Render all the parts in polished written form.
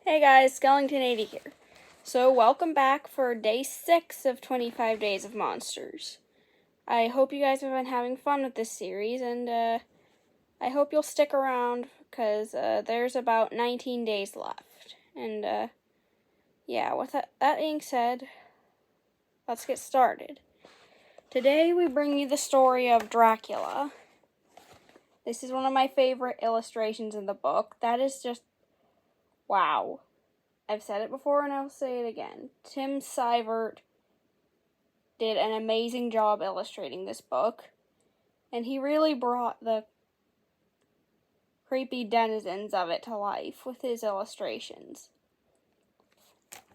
Hey guys, Skellington80 here. So welcome back for day 6 of 25 Days of Monsters. I hope you guys have been having fun with this series, and I hope you'll stick around, because there's about 19 days left. And yeah, with that being said, let's get started. Today we bring you the story of Dracula. This is one of my favorite illustrations in the book. That is just, wow. I've said it before and I'll say it again. Tim Seivert did an amazing job illustrating this book, and he really brought the creepy denizens of it to life with his illustrations.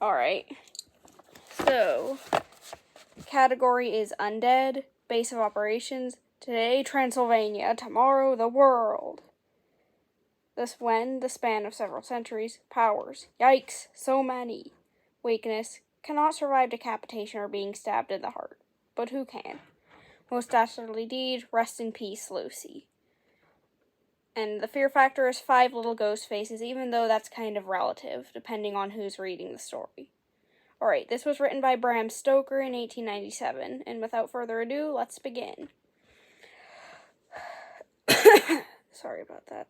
Alright, so category is undead, base of operations, today Transylvania, tomorrow the world. This when the span of several centuries. Powers. Yikes, so many. Weakness. Cannot survive decapitation or being stabbed in the heart. But who can? Most dastardly deed. Rest in peace, Lucy. And the fear factor is 5 little ghost faces, even though that's kind of relative, depending on who's reading the story. Alright, this was written by Bram Stoker in 1897, and without further ado, let's begin. Sorry about that.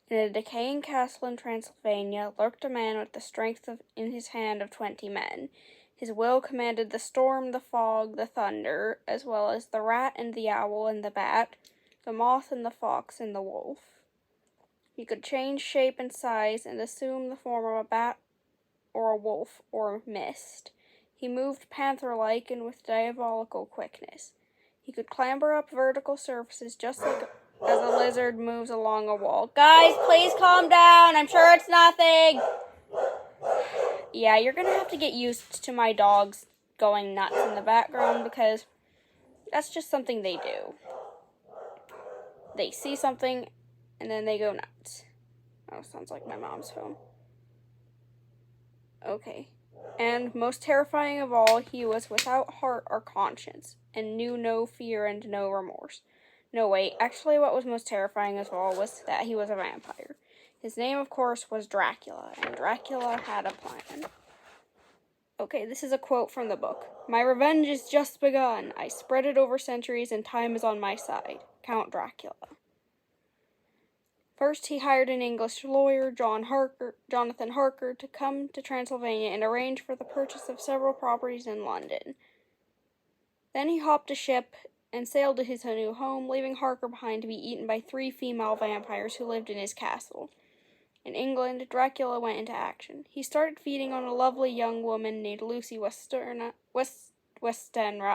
In a decaying castle in Transylvania lurked a man with the strength in his hand of 20 men. His will commanded the storm, the fog, the thunder, as well as the rat and the owl and the bat, the moth and the fox and the wolf. He could change shape and size and assume the form of a bat or a wolf or mist. He moved panther-like and with diabolical quickness. He could clamber up vertical surfaces just like as a lizard moves along a wall. Guys, please calm down. I'm sure it's nothing. Yeah, you're going to have to get used to my dogs going nuts in the background because that's just something they do. They see something and then they go nuts. Oh, sounds like my mom's phone. Okay. And most terrifying of all, he was without heart or conscience and knew no fear and no remorse. No, wait, actually what was most terrifying of all was that he was a vampire. His name, of course, was Dracula, and Dracula had a plan. Okay, this is a quote from the book. My revenge is just begun. I spread it over centuries, and time is on my side. Count Dracula. First, he hired an English lawyer, Jonathan Harker, to come to Transylvania and arrange for the purchase of several properties in London. Then he hopped a ship and sailed to his new home, leaving Harker behind to be eaten by 3 female vampires who lived in his castle. In England, Dracula went into action. He started feeding on a lovely young woman named Lucy Westenra.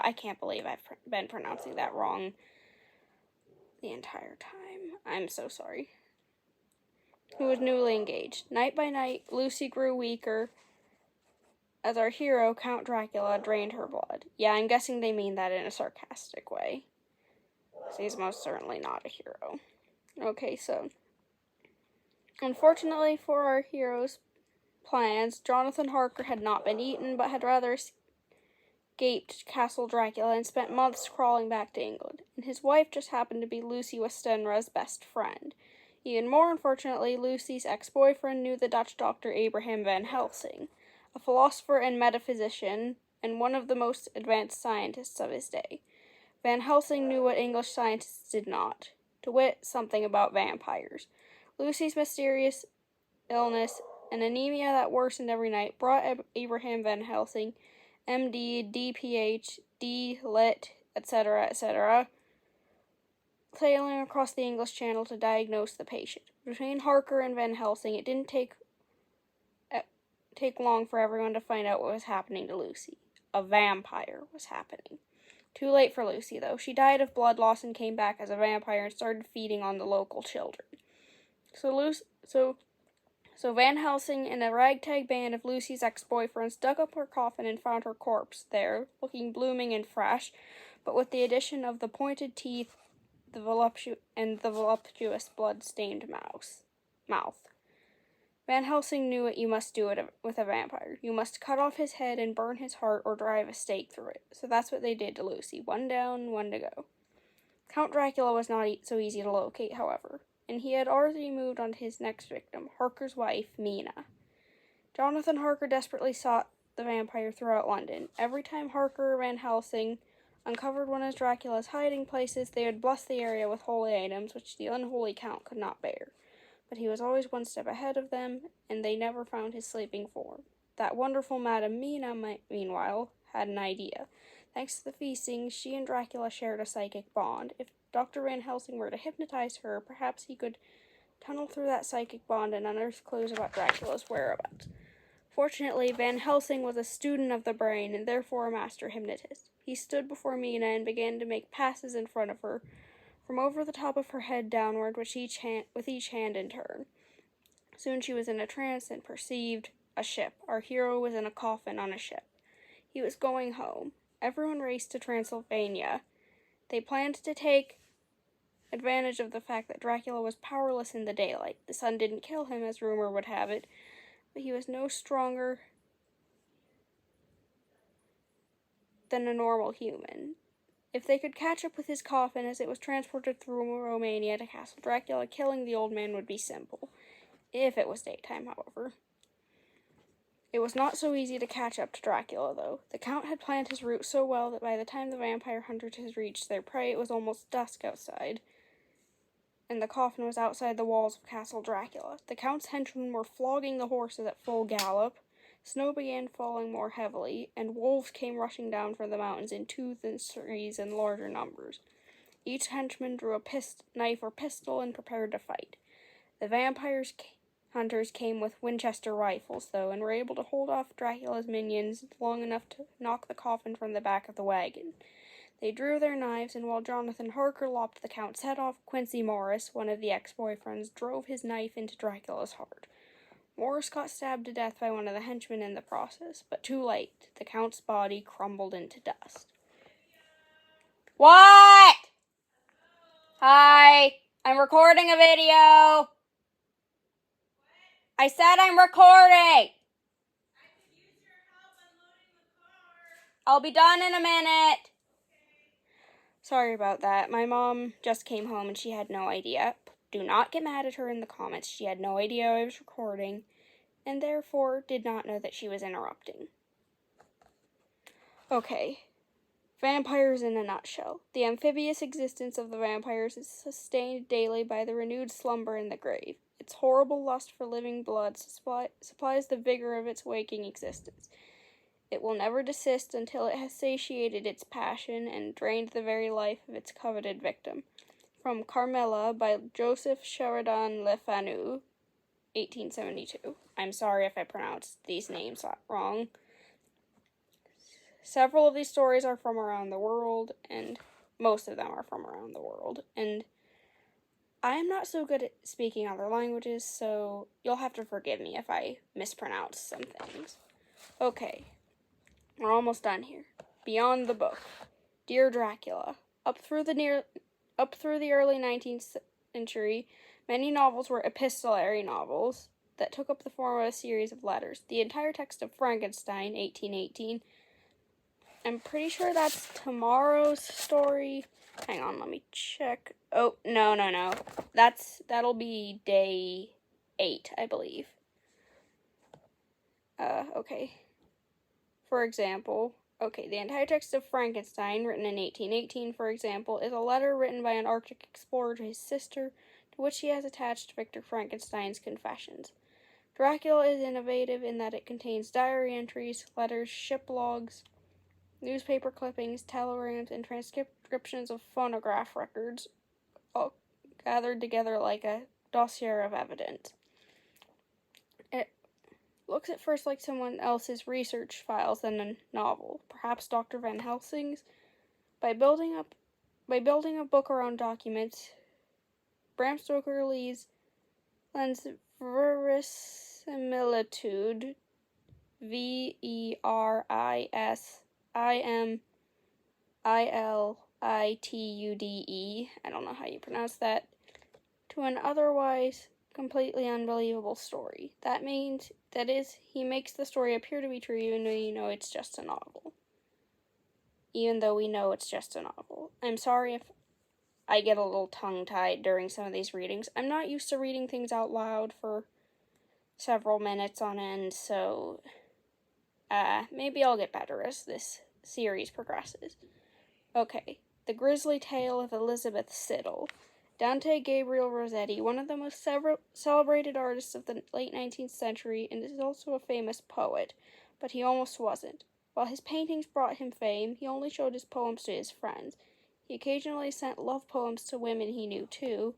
I can't believe I've been pronouncing that wrong the entire time. I'm so sorry. Who was newly engaged. Night by night, Lucy grew weaker as our hero, Count Dracula, drained her blood. Yeah, I'm guessing they mean that in a sarcastic way. He's most certainly not a hero. Okay, so unfortunately for our hero's plans, Jonathan Harker had not been eaten, but had rather escaped Castle Dracula and spent months crawling back to England. And his wife just happened to be Lucy Westenra's best friend. Even more unfortunately, Lucy's ex-boyfriend knew the Dutch doctor Abraham Van Helsing, a philosopher and metaphysician, and one of the most advanced scientists of his day. Van Helsing knew what English scientists did not, to wit, something about vampires. Lucy's mysterious illness, an anemia that worsened every night, brought Abraham Van Helsing, MD, DPH, D.Lit, etc., sailing across the English Channel to diagnose the patient. Between Harker and Van Helsing, it didn't take long for everyone to find out what was happening to Lucy. A vampire was happening. Too late for Lucy, though. She died of blood loss and came back as a vampire and started feeding on the local children. So Van Helsing and a ragtag band of Lucy's ex-boyfriends dug up her coffin and found her corpse there, looking blooming and fresh, but with the addition of the pointed teeth, the voluptuous blood-stained mouth. Van Helsing knew what you must do with a vampire. You must cut off his head and burn his heart or drive a stake through it. So that's what they did to Lucy. 1 down, 1 to go. Count Dracula was not so easy to locate, however, and he had already moved on to his next victim, Harker's wife, Mina. Jonathan Harker desperately sought the vampire throughout London. Every time Harker or Van Helsing uncovered one of Dracula's hiding places, they would bless the area with holy items, which the unholy Count could not bear. But he was always one step ahead of them, and they never found his sleeping form. That wonderful Madame Mina, meanwhile, had an idea. Thanks to the feasting, she and Dracula shared a psychic bond. If Dr. Van Helsing were to hypnotize her, perhaps he could tunnel through that psychic bond and unearth clues about Dracula's whereabouts. Fortunately, Van Helsing was a student of the brain and therefore a master hypnotist. He stood before Mina and began to make passes in front of her, from over the top of her head downward, with each hand in turn. Soon she was in a trance and perceived a ship. Our hero was in a coffin on a ship. He was going home. Everyone raced to Transylvania. They planned to take advantage of the fact that Dracula was powerless in the daylight. The sun didn't kill him, as rumor would have it, but he was no stronger than a normal human. If they could catch up with his coffin as it was transported through Romania to Castle Dracula, killing the old man would be simple. If it was daytime, however. It was not so easy to catch up to Dracula, though. The Count had planned his route so well that by the time the vampire hunters had reached their prey, it was almost dusk outside, and the coffin was outside the walls of Castle Dracula. The Count's henchmen were flogging the horses at full gallop. Snow began falling more heavily, and wolves came rushing down from the mountains in twos and threes in larger numbers. Each henchman drew a knife or pistol and prepared to fight. The hunters came with Winchester rifles, though, and were able to hold off Dracula's minions long enough to knock the coffin from the back of the wagon. They drew their knives, and while Jonathan Harker lopped the Count's head off, Quincy Morris, one of the ex-boyfriends, drove his knife into Dracula's heart. Morris got stabbed to death by one of the henchmen in the process, but too late. The Count's body crumbled into dust. What? Hi, I'm recording a video. I said I'm recording. I'll be done in a minute. Sorry about that. My mom just came home and she had no idea. Do not get mad at her in the comments. She had no idea I was recording, and therefore did not know that she was interrupting. Okay. Vampires in a nutshell. The amphibious existence of the vampires is sustained daily by the renewed slumber in the grave. Its horrible lust for living blood supplies the vigor of its waking existence. It will never desist until it has satiated its passion and drained the very life of its coveted victim. From Carmela by Joseph Sheridan Le Fanu, 1872. I'm sorry if I pronounced these names wrong. Several of these stories are from around the world, and most of them are from around the world. And I am not so good at speaking other languages, so you'll have to forgive me if I mispronounce some things. Okay, we're almost done here. Beyond the book. Dear Dracula. Up through the early 19th century, many novels were epistolary novels that took up the form of a series of letters. The entire text of Frankenstein, 1818, I'm pretty sure that's tomorrow's story. Hang on, let me check. Oh, no. That'll be day 8, I believe. Okay. For example, the entire text of Frankenstein, written in 1818, for example, is a letter written by an Arctic explorer to his sister, to which he has attached Victor Frankenstein's confessions. Dracula is innovative in that it contains diary entries, letters, ship logs, newspaper clippings, telegrams, and transcriptions of phonograph records, all gathered together like a dossier of evidence. It looks at first like someone else's research files than a novel, perhaps Dr. Van Helsing's. By building a book around documents, Bram Stoker lends verisimilitude, VERISIMILITUDE, I don't know how you pronounce that, to an otherwise completely unbelievable story. That is, he makes the story appear to be true even though you know it's just a novel. I'm sorry if I get a little tongue-tied during some of these readings. I'm not used to reading things out loud for several minutes on end, so maybe I'll get better as this series progresses. Okay, The Grisly Tale of Elizabeth Siddal. Dante Gabriel Rossetti, one of the most celebrated artists of the late 19th century, and is also a famous poet, but he almost wasn't. While his paintings brought him fame, he only showed his poems to his friends. He occasionally sent love poems to women he knew too,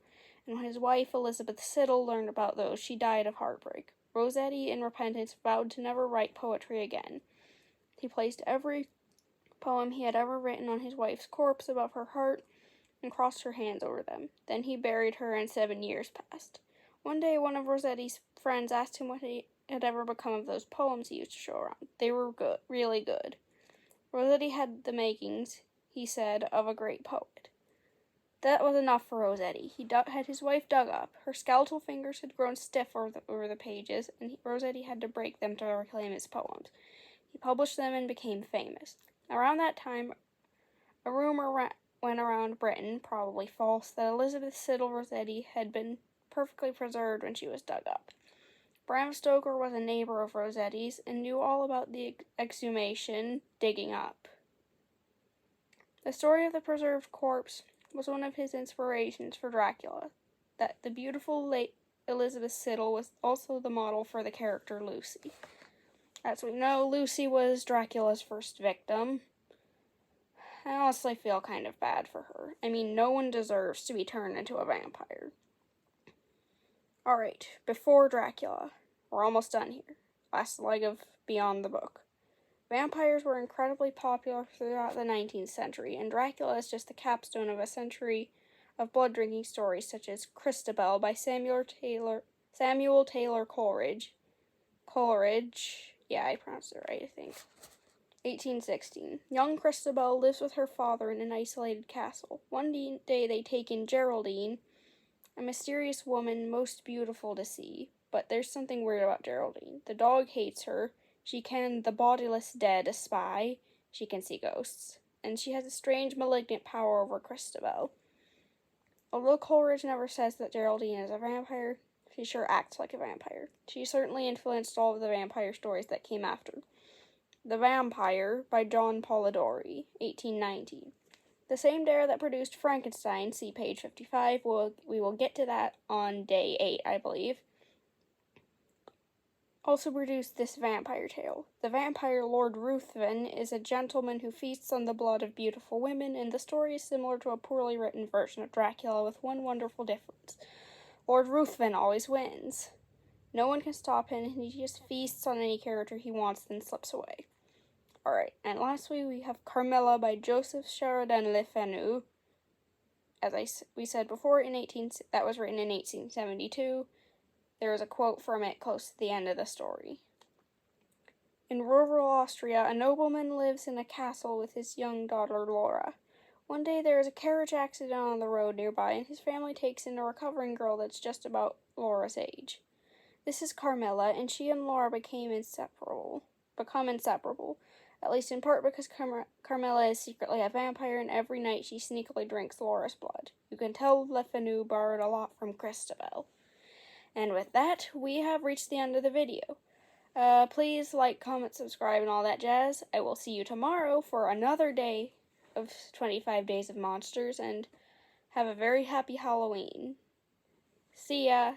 and when his wife Elizabeth Siddal learned about those, she died of heartbreak. Rossetti, in repentance, vowed to never write poetry again. He placed every poem he had ever written on his wife's corpse above her heart and crossed her hands over them. Then he buried her, and 7 years passed. One day, one of Rossetti's friends asked him what had ever become of those poems he used to show around. They were good, really good. Rossetti had the makings, he said, of a great poet. That was enough for Rossetti. He had his wife dug up. Her skeletal fingers had grown stiff over the pages, and Rossetti had to break them to reclaim his poems. He published them and became famous. Around that time, a rumor went around Britain, probably false, that Elizabeth Siddal Rossetti had been perfectly preserved when she was dug up. Bram Stoker was a neighbor of Rossetti's and knew all about the exhumation, digging up. The story of the preserved corpse was one of his inspirations for Dracula. That the beautiful late Elizabeth Siddal was also the model for the character Lucy. As we know, Lucy was Dracula's first victim. I honestly feel kind of bad for her. I mean, no one deserves to be turned into a vampire. Alright, before Dracula. We're almost done here. Last leg of Beyond the Book. Vampires were incredibly popular throughout the 19th century, and Dracula is just the capstone of a century of blood-drinking stories such as Christabel by Samuel Taylor Coleridge. Yeah, I pronounced it right, I think. 1816. Young Christabel lives with her father in an isolated castle. One day they take in Geraldine, a mysterious woman most beautiful to see. But there's something weird about Geraldine. The dog hates her. She can the bodiless dead espy. She can see ghosts. And she has a strange malignant power over Christabel. Although Coleridge never says that Geraldine is a vampire, she sure acts like a vampire. She certainly influenced all of the vampire stories that came after. The Vampire by John Polidori, 1819. The same dare that produced Frankenstein, see page 55, we will get to that on day 8, I believe, also produced this vampire tale. The vampire Lord Ruthven is a gentleman who feasts on the blood of beautiful women, and the story is similar to a poorly written version of Dracula with one wonderful difference. Lord Ruthven always wins. No one can stop him, and he just feasts on any character he wants, then slips away. Alright, and lastly we have Carmilla by Joseph Sheridan Le Fanu. As we said before, that was written in 1872. There is a quote from it close to the end of the story. In rural Austria, a nobleman lives in a castle with his young daughter Laura. One day there is a carriage accident on the road nearby, and his family takes in a recovering girl that's just about Laura's age. This is Carmilla, and she and Laura become inseparable. At least in part because Carmilla is secretly a vampire, and every night she sneakily drinks Laura's blood. You can tell Le Fanu borrowed a lot from Christabel. And with that, we have reached the end of the video. Please like, comment, subscribe, and all that jazz. I will see you tomorrow for another day of 25 Days of Monsters, and have a very happy Halloween. See ya.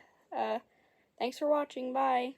Thanks for watching. Bye.